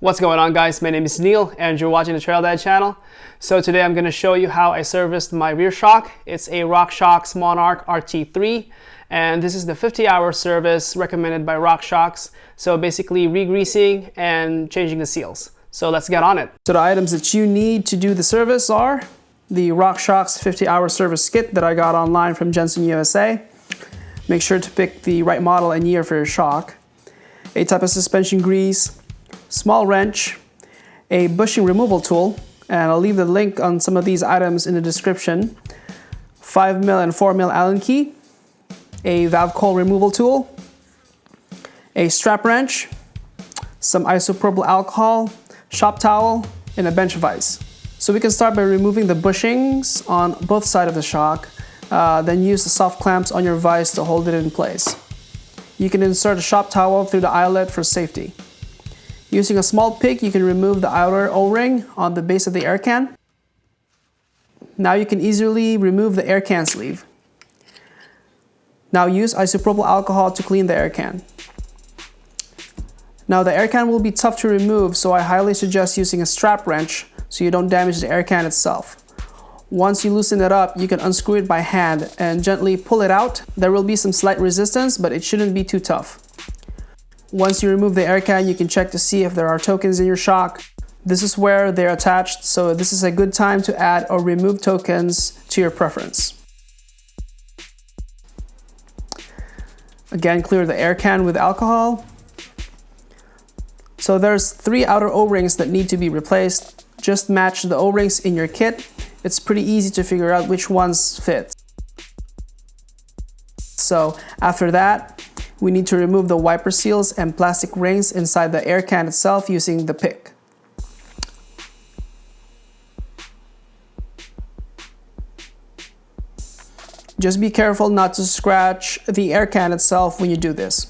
What's going on, guys? My name is Neil and you're watching the Trail Dad channel. So today I'm going to show you how I serviced my rear shock. It's a Rockshox Monarch RT3 and this is the 50-hour service recommended by Rockshox. So basically re-greasing and changing the seals. So let's get on it. So the items that you need to do the service are the Rockshox 50-hour service kit that I got online from Jensen USA. Make sure to pick the right model and year for your shock. A type of suspension grease, small wrench, a bushing removal tool, and I'll leave the link on some of these items in the description. 5mm and 4mm Allen key, a valve coil removal tool, a strap wrench, some isopropyl alcohol, shop towel, and a bench vise. So we can start by removing the bushings on both sides of the shock, then use the soft clamps on your vise to hold it in place. You can insert a shop towel through the eyelet for safety. Using a small pick, you can remove the outer O-ring on the base of the air can. Now you can easily remove the air can sleeve. Now use isopropyl alcohol to clean the air can. Now the air can will be tough to remove, so I highly suggest using a strap wrench so you don't damage the air can itself. Once you loosen it up, you can unscrew it by hand and gently pull it out. There will be some slight resistance, but it shouldn't be too tough. Once you remove the air can, you can check to see if there are tokens in your shock. This is where they're attached, so this is a good time to add or remove tokens to your preference. Again, clear the air can with alcohol. So there's 3 outer O-rings that need to be replaced. Just match the O-rings in your kit. It's pretty easy to figure out which ones fit. So after that, we need to remove the wiper seals and plastic rings inside the air can itself using the pick. Just be careful not to scratch the air can itself when you do this.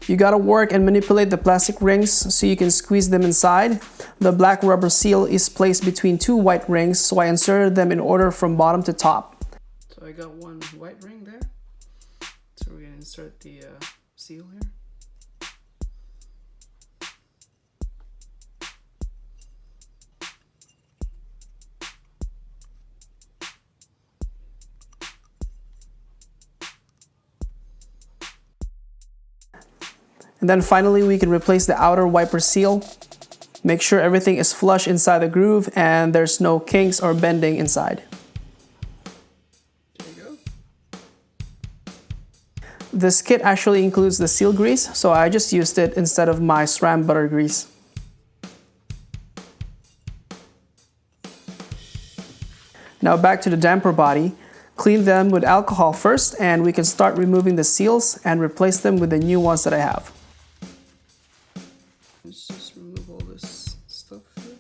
You gotta work and manipulate the plastic rings so you can squeeze them inside. The black rubber seal is placed between 2 white rings, so I inserted them in order from bottom to top. So I got 1 white ring there. So we're gonna insert the seal here. And then finally, we can replace the outer wiper seal. Make sure everything is flush inside the groove and there's no kinks or bending inside. There you go. This kit actually includes the seal grease, so I just used it instead of my SRAM butter grease. Now back to the damper body. Clean them with alcohol first, and we can start removing the seals and replace them with the new ones that I have. Let's just remove all this stuff here.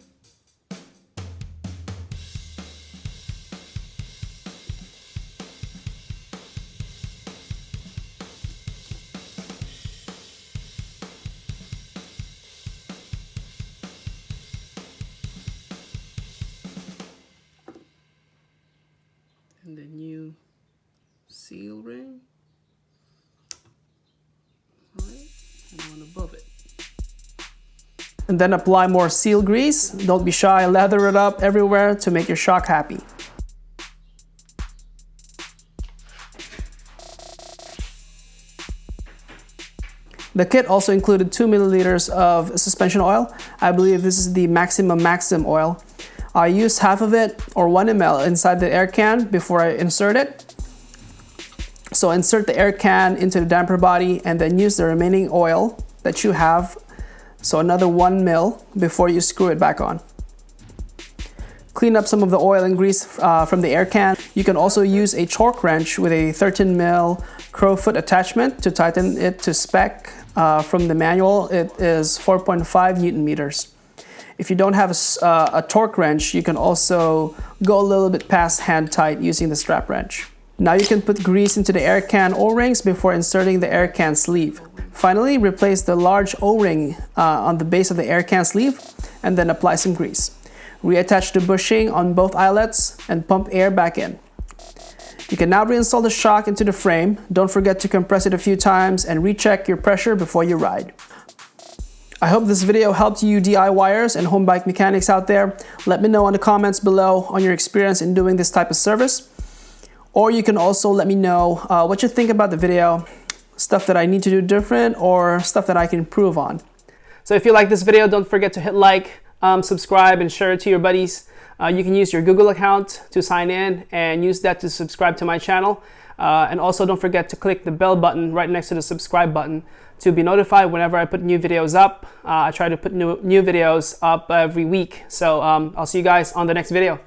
And the new seal ring. Alright, and one above it. And then apply more seal grease. Don't be shy, lather it up everywhere to make your shock happy. The kit also included 2 milliliters of suspension oil. I believe this is the Maxim oil. I used half of it, or 1 ml, inside the air can before I insert it. So insert the air can into the damper body and then use the remaining oil that you have. So another 1 ml before you screw it back on. Clean up some of the oil and grease from the air can. You can also use a torque wrench with a 13mm crowfoot attachment to tighten it to spec. From the manual, it is 4.5 Newton meters. If you don't have a torque wrench, you can also go a little bit past hand tight using the strap wrench. Now you can put grease into the air can O-rings before inserting the air can sleeve. Finally, replace the large O-ring on the base of the air can sleeve and then apply some grease. reattach the bushing on both eyelets, and pump air back in. You can now reinstall the shock into the frame. Don't forget to compress it a few times and recheck your pressure before you ride. I hope this video helped you DIYers and home bike mechanics out there. Let me know in the comments below on your experience in doing this type of service. Or you can also let me know what you think about the video, stuff that I need to do different or stuff that I can improve on. So if you like this video, don't forget to hit like, subscribe, and share it to your buddies. You can use your Google account to sign in and use that to subscribe to my channel. And also don't forget to click the bell button right next to the subscribe button to be notified whenever I put new videos up. I try to put new videos up every week. So I'll see you guys on the next video.